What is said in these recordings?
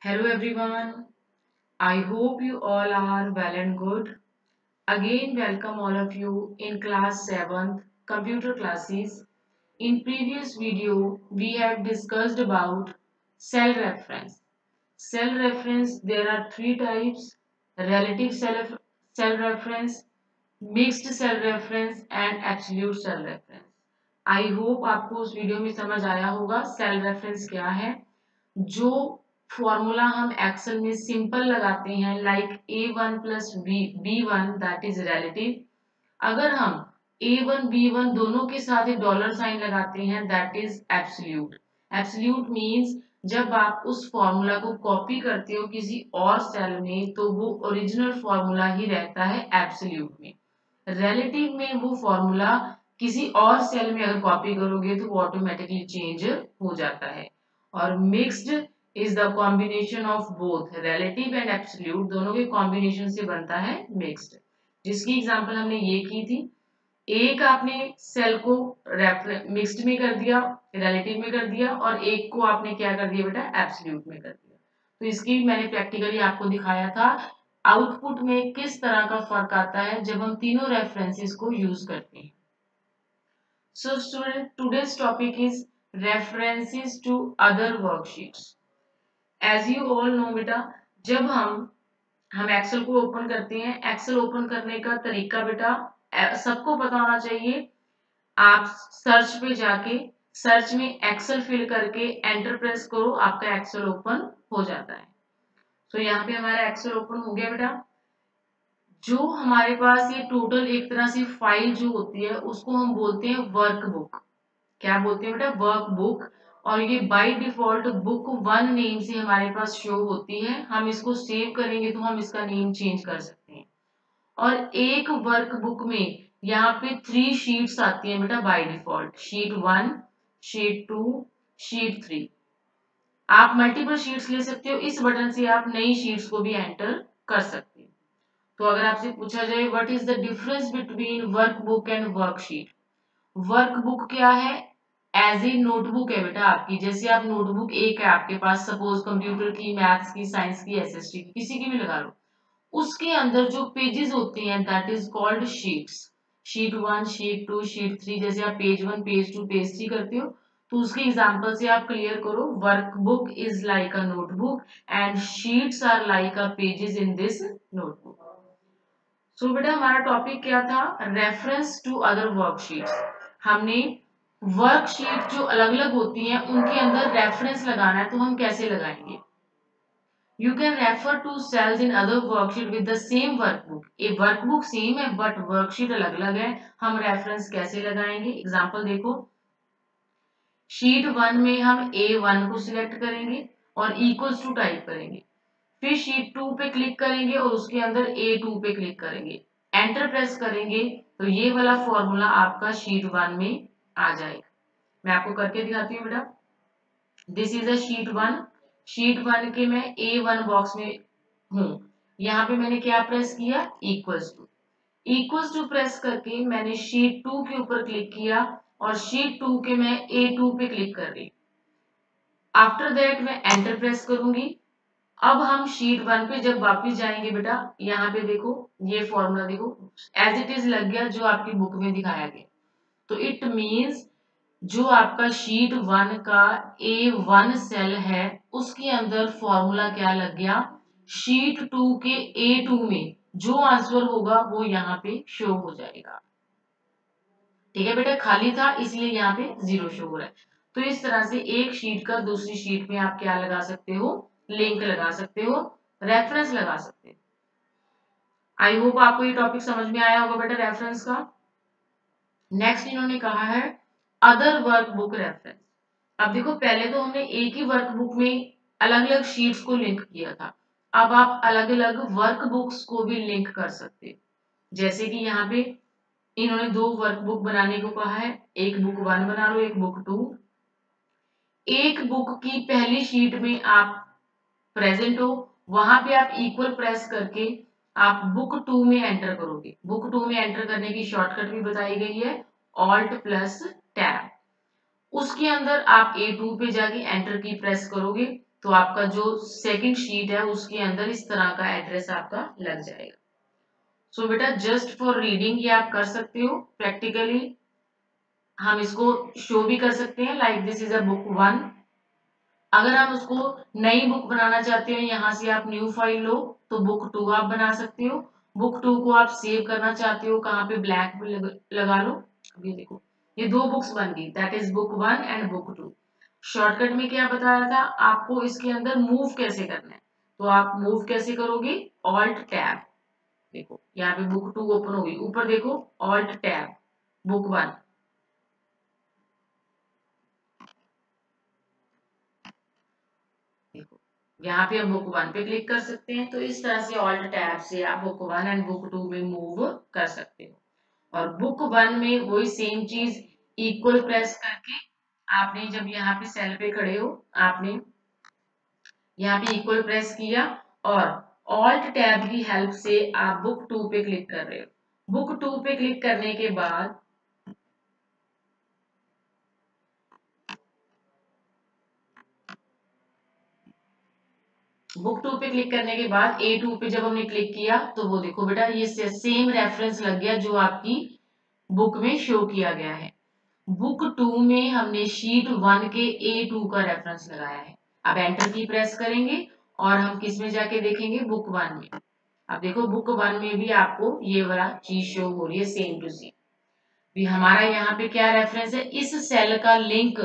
Hello everyone. I hope you all are well and good. Again, welcome all of you in class 7th computer classes. In previous video, we have discussed about cell reference. Cell reference, there are three types: relative cell reference, mixed cell reference and absolute cell reference. I hope आपको उस video में समझ आया होगा cell reference क्या है। जो formula हम एक्सेल में सिंपल लगाते हैं like a1 plus b1 that is relative. अगर हम a1 b1 दोनों के साथ डॉलर साइन लगाते हैं that is absolute. Absolute means जब आप उस फॉर्मूला को कॉपी करते हो किसी और सेल में तो वो ओरिजिनल फॉर्मूला ही रहता है एब्सोल्यूट में। रिलेटिव में वो फॉर्मूला किसी और सेल में अगर कॉपी करोगे तो वो ऑटोमेटिकली चेंज हो जाता है। और mixed is the combination of both relative and absolute, दोनों के कॉम्बिनेशन से बनता है मिक्स्ड। जिसकी एग्जांपल हमने ये की थी, एक आपने सेल को मिक्स्ड में कर दिया, रिलेटिव में कर दिया, और एक को आपने क्या कर दिया बेटा, एब्सोल्यूट में कर दिया। तो इसकी मैंने प्रैक्टिकली आपको दिखाया था आउटपुट में किस तरह का फर्क आता है जब हम तीनों रेफरेंसेस को यूज करते हैं। So student, today's topic is references to other worksheets. As you all know बेटा, जब हम एक्सेल को ओपन करते हैं, एक्सेल ओपन करने का तरीका बेटा सबको पता होना चाहिए। आप सर्च पे जाके सर्च में एक्सेल फिल करके एंटर प्रेस करो, आपका एक्सेल ओपन हो जाता है। तो यहाँ पे हमारा एक्सेल ओपन हो गया बेटा। जो हमारे पास ये टोटल एक तरह से फाइल जो होती है उसको हम बोलते हैं वर्कबुक। क्या बोलते हैं बेटा, वर्कबुक। और ये बाय डिफॉल्ट बुक 1 नेम से हमारे पास शो होती है। हम इसको सेव करेंगे तो हम इसका नेम चेंज कर सकते हैं। और एक वर्कबुक में यहाँ पे 3 शीट्स आती हैं बेटा by default, sheet 1, sheet 2, sheet 3। आप मल्टीपल शीट्स ले सकते हो, इस बटन से आप नई शीट्स को भी एंटर कर सकते हो। तो अगर आपसे पूछा जाए what is the difference between workbook and worksheet, workbook क्या है, एज ए नोटबुक है बेटा आपकी। जैसे आप नोटबुक एक है आपके पास, सपोज कंप्यूटर की, मैथ्स की, साइंस की, एसएसटी की, किसी की भी लगा लो, उसके अंदर जो पेजेस होते हैं that is called sheets. Sheet 1, sheet 2, sheet 3, जैसे आप पेज 1, पेज 2, पेज 3 करते हो तो उसके एग्जांपल से आप क्लियर करो, workbook is like a notebook and sheets are like a pages in this notebook. So बेटा हमारा टॉपिक क्या था, रेफरेंस टू अदर वर्कशीट्स। हमने वर्कशीट जो अलग अलग होती हैं उनके अंदर रेफरेंस लगाना है, तो हम कैसे लगाएंगे। You can refer to cells in other worksheet with the same workbook. ये वर्कबुक सेम है बट वर्कशीट अलग अलग है, हम रेफरेंस कैसे लगाएंगे। एग्जांपल देखो, शीट 1 में हम A1 को सिलेक्ट करेंगे और इक्वल्स टू टाइप करेंगे। फिर शीट 2 पे क्लिक करेंगे और उसके अंदर A2 पे क्लिक करेंगे, एंटर प्रेस करेंगे तो ये वाला फॉर्मूला आपका शीट 1 में आ जाएगा। मैं आपको करके दिखाती हूँ बेटा। This is a sheet 1। Sheet 1 के मैं A1 बॉक्स में हूँ। यहाँ पे मैंने क्या प्रेस किया, इक्वल्स टू प्रेस करके मैंने शीट 2 के ऊपर क्लिक किया और शीट 2 के मैं A2 पे क्लिक कर रही। आफ्टर दैट मैं एंटर प्रेस करूंगी। अब हम शीट 1 पे जब वापस जाएंगे बेटा, यहाँ पे देखो ये फॉर्मूला देखो एज इट इज लग गया जो आपकी बुक में दिखाया गया। तो इट मींस जो आपका शीट 1 का A1 सेल है उसके अंदर फॉर्मूला क्या लग गया, शीट 2 के A2 में जो आंसर होगा वो यहाँ पे शो हो जाएगा। ठीक है बेटा, खाली था इसलिए यहाँ पे 0 शो हो रहा है। तो इस तरह से एक शीट का दूसरी शीट में आप क्या लगा सकते हो, लिंक लगा सकते हो, रेफरेंस लगा सकते हो। आई होप आपको ये टॉपिक समझ में आया होगा बेटा रेफरेंस का। नेक्स्ट इन्होंने कहा है अदर वर्कबुक रेफरेंस। अब देखो पहले तो हमने एक ही वर्कबुक में अलग अलग शीट्स को लिंक किया था, अब आप अलग अलग वर्कबुक्स को भी लिंक कर सकते हो। जैसे कि यहाँ पे इन्होंने 2 वर्कबुक बनाने को कहा है, एक बुक 1 बना लो, एक बुक 2। एक बुक की पहली शीट में आप प्रेजेंट हो, वहां पे आप इक्वल प्रेस करके आप बुक 2 में एंटर करोगे। बुक 2 में एंटर करने की शॉर्टकट भी बताई गई है, ऑल्ट प्लस टैब। उसके अंदर आप A2 पे जाके एंटर की प्रेस करोगे तो आपका जो सेकंड शीट है उसके अंदर इस तरह का एड्रेस आपका लग जाएगा। सो बेटा जस्ट फॉर रीडिंग ये आप कर सकते हो। प्रैक्टिकली हम इसको शो भी कर सकते हैं, like this is a book 1। अगर आप उसको नई बुक बनाना चाहते हो, यहाँ से आप न्यू फाइल लो तो बुक 2 आप बना सकते हो। बुक 2 को आप सेव करना चाहते हो कहाँ पे, ब्लैक पे लगा लो। अब ये देखो ये दो बुक्स बन गई, that is book 1 and book 2। Shortcut में क्या बताया था आपको, इसके अंदर मूव कैसे करना है। तो आप मूव कैसे करोगे, ऑल्ट टैब। देखो यहाँ पे बुक 2 ओपन होगी, ऊपर देखो ऑल्ट टैब बुक 1। देखो यहाँ पे हम बुक 1 पे क्लिक कर सकते हैं। तो इस तरह से ऑल्ट टैब से आप बुक 1 एंड बुक 2 में मूव कर सकते हो। और बुक 1 में वही सेम चीज, इक्वल प्रेस करके आपने जब यहाँ पे सेल पे खड़े हो, आपने यहाँ पे इक्वल प्रेस किया और ऑल्ट टैब की हेल्प से आप बुक 2 पे क्लिक कर रहे हो। बुक 2 पे क्लिक करने के बाद बुक 2 पे क्लिक करने के बाद A2 पे जब हमने क्लिक किया तो वो देखो बेटा ये सेम रेफरेंस लग गया जो आपकी बुक में शो किया गया है। बुक 2 में हमने शीट 1 के A2 का रेफरेंस लगाया है। अब एंटर की प्रेस करेंगे और हम किस में जाके देखेंगे, बुक 1 में। अब देखो बुक 1 में भी आपको ये वाला चीज शो हो रही है, सेम टू सेम। भी हमारा यहाँ पे क्या रेफरेंस है, इस सेल का लिंक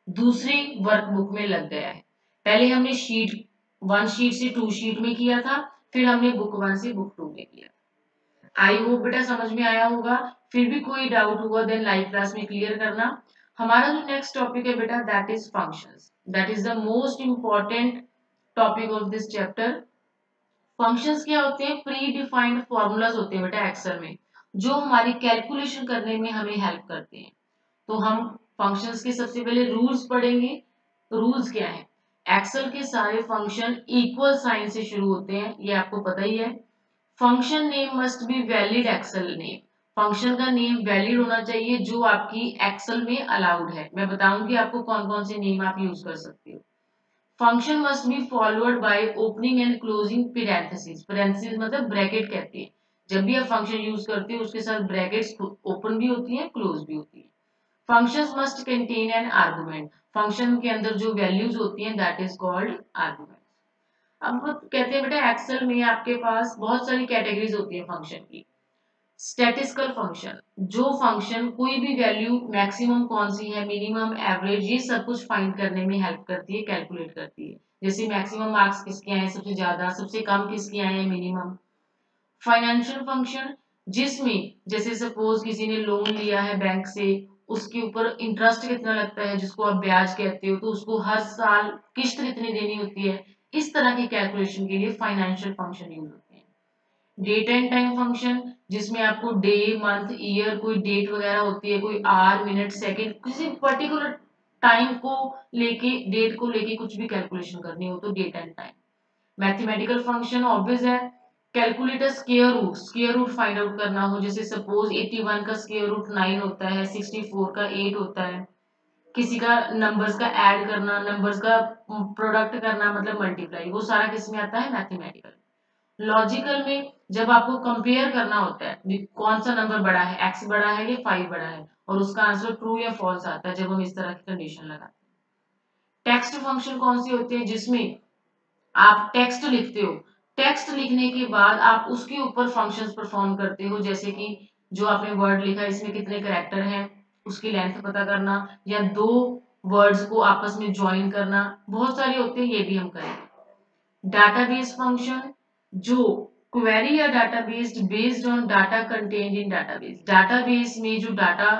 दूसरी वर्कबुक में लग गया है। पहले हमने शीट 1 शीट से 2 शीट में किया था, फिर हमने बुक 1 से बुक 2 में किया। आई होप बेटा समझ में आया होगा। फिर भी कोई डाउट हुआ देन लाइव क्लास में क्लियर करना। हमारा जो नेक्स्ट टॉपिक है बेटा that is functions. That is the most important topic of this chapter. Functions क्या होते हैं, प्री डिफाइंड फॉर्मूलाज होते हैं बेटा एक्सेल में, जो हमारी कैलकुलेशन करने में हमें हेल्प करते हैं। तो हम फंक्शंस के सबसे पहले रूल्स पढ़ेंगे। रूल्स क्या है, एक्सेल के सारे फंक्शन इक्वल साइन से शुरू होते हैं, ये आपको पता ही है। Function name must be valid Excel name. Function का नेम वैलिड होना चाहिए जो आपकी एक्सेल में अलाउड है। मैं बताऊंगी आपको कौन कौन से नेम आप यूज कर सकते हो। Function must be followed by opening and closing parenthesis. Parenthesis मतलब ब्रैकेट कहते हैं। जब भी आप फंक्शन यूज करते हो उसके साथ ब्रैकेट्स ओपन भी होती हैं, क्लोज भी होती हैं। Functions must contain an argument. Function के अंदर जो वैल्यूज होती हैं दैट इज कॉल्ड आर्गुमेंट। अब कहते हैं बेटा एक्सेल में आपके पास बहुत सारी कैटेगरीज होती है फंक्शन की। स्टैटिस्टिकल फंक्शन, जो फंक्शन कोई भी वैल्यू मैक्सिमम कौन सी है, मिनिमम, एवरेज, ये सब कुछ फाइंड करने में हेल्प करती है, कैलकुलेट करती है। जैसे मैक्सिमम मार्क्स किसके आए हैं, सबसे ज्यादा, सबसे कम किसके आए हैं, मिनिमम। फाइनेंशियल फंक्शन, जिसमें जैसे सपोज किसी ने लोन लिया है बैंक से, उसके ऊपर इंटरेस्ट कितना लगता है जिसको आप ब्याज कहते हो, तो उसको हर साल किस्त कितनी देनी होती है, इस तरह की कैलकुलेशन के लिए फाइनेंशियल फंक्शन यूज होते हैं। डेट एंड टाइम फंक्शन, जिसमें आपको डे, मंथ, ईयर, कोई डेट वगैरह होती है, कोई आवर, मिनट, सेकंड, किसी पर्टिकुलर टाइम को लेके, डेट को लेके कुछ भी कैलकुलेशन करनी हो तो date and time. Mathematical function obvious है, calculate square root, square root find out करना हो, जैसे सपोज 81 का स्क्वायर रूट 9 होता है, 64 का 8 होता है। किसी का नंबर्स का ऐड करना, नंबर्स का प्रोडक्ट करना मतलब मल्टीप्लाई, वो सारा किस में आता है, मैथमेटिकल। लॉजिकल में जब आपको कंपेयर करना होता है भी कौन सा नंबर बड़ा है, एक्स बड़ा है या 5 बड़ा है, और उसका आंसर ट्रू या फॉल्स आता है जब हम इस तरह की कंडीशन लगाते हैं। टेक्स्ट फंक्शन कौन सी होती है, जिसमें आप टेक्स्ट लिखते हो, टेक्स्ट लिखने के बाद आप उसके ऊपर फंक्शंस परफॉर्म करते हो, जैसे कि जो आपने वर्ड लिखा है इसमें कितने कैरेक्टर हैं, उसकी लेंथ पता करना, या दो वर्ड्स को आपस में ज्वाइन करना, बहुत सारे होते हैं, ये भी हम करेंगे। डाटाबेस फंक्शन, जो क्वेरी या database based on data contained in database, database में जो डाटा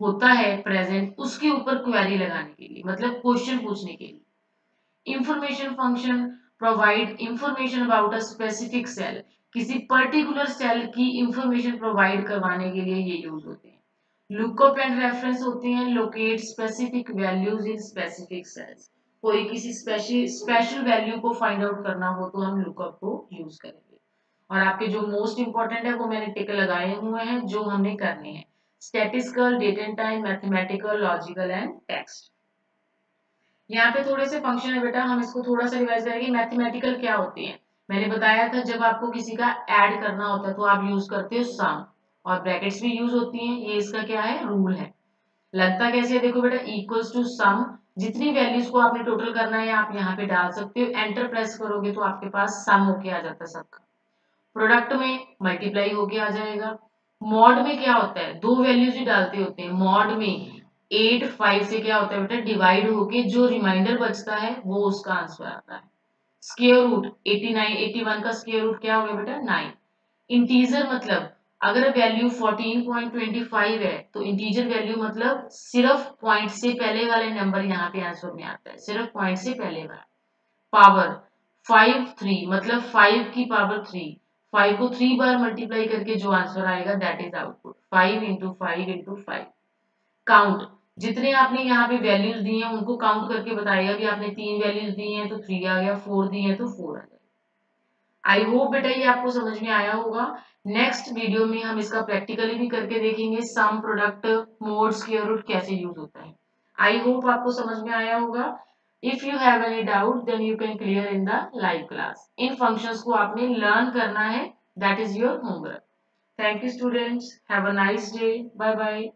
होता है प्रेजेंट, उसके ऊपर क्वेरी लगाने के लिए, मतलब क्वेश्चन पूछने के लिए। Information function provide information about a specific cell, किसी पर्टिकुलर सेल की इंफॉर्मेशन प्रोवाइड करवाने के लिए ये यूज होते हैं। लुकअप एंड रेफरेंस होते हैं, locate specific values in specific sales. कोई किसी स्पेशल वैल्यू को फाइंड आउट करना हो तो हम लुकअप को यूज करेंगे। और आपके जो मोस्ट इंपॉर्टेंट है वो मैंने टिक लगाए हुए हैं जो हमने करने हैं, statistical, date and time, mathematical, logical and text. यहाँ पे थोड़े से फंक्शन है बेटा, हम इसको थोड़ा सा रिवाइज करेंगे। मैथमेटिकल क्या होती है, मैंने बताया था जब आपको किसी का ऐड करना होता है तो आप यूज करते हो सम, और ब्रैकेट्स भी यूज होती हैं, ये इसका क्या है, रूल है। लगता कैसे है, देखो बेटा, इक्वल्स टू सम, जितनी वैल्यूज को आपने टोटल करना है आप यहाँ पे डाल सकते हो, एंटर प्रेस करोगे तो आपके पास सम होके आ जाता है सबका, प्रोडक्ट में मल्टीप्लाई होके आ जाएगा। मॉड में क्या होता है, दो वैल्यूज ही डालते होते हैं, मॉड में 8 5 से क्या होता है बेटा, डिवाइड होके जो रिमाइंडर बचता है वो उसका आंसर आता है। स्क्वायर रूट 89 81 का स्क्वायर रूट क्या हो गया बेटा, 9। इंटीजर मतलब अगर वैल्यू 14.25 है तो इंटीजर वैल्यू मतलब सिर्फ पॉइंट से पहले वाले नंबर यहाँ पे आंसर में आता है, सिर्फ पॉइंट से पहले वाला। पावर 5 3 मतलब 5 की पावर 3, 5 को 3 बार मल्टीप्लाई करके जो आंसर आएगा that is output, 5 into 5 into 5। Count, जितने आपने यहाँ पे वैल्यूज दी हैं उनको काउंट करके बताएगा कि आपने 3 वैल्यूज दी हैं तो 3 आ गया, 4 दी हैं तो 4 आ गया। आई होप बेटा ये आपको समझ में आया होगा। नेक्स्ट वीडियो में हम इसका प्रैक्टिकली भी करके देखेंगे, sum product mod square root कैसे यूज होता है। आई होप आपको समझ में आया होगा। If you have any doubt then you can clear in the live class. इन फंक्शंस को आपने लर्न करना है, that is your homework. Thank you students, have a nice day, bye bye.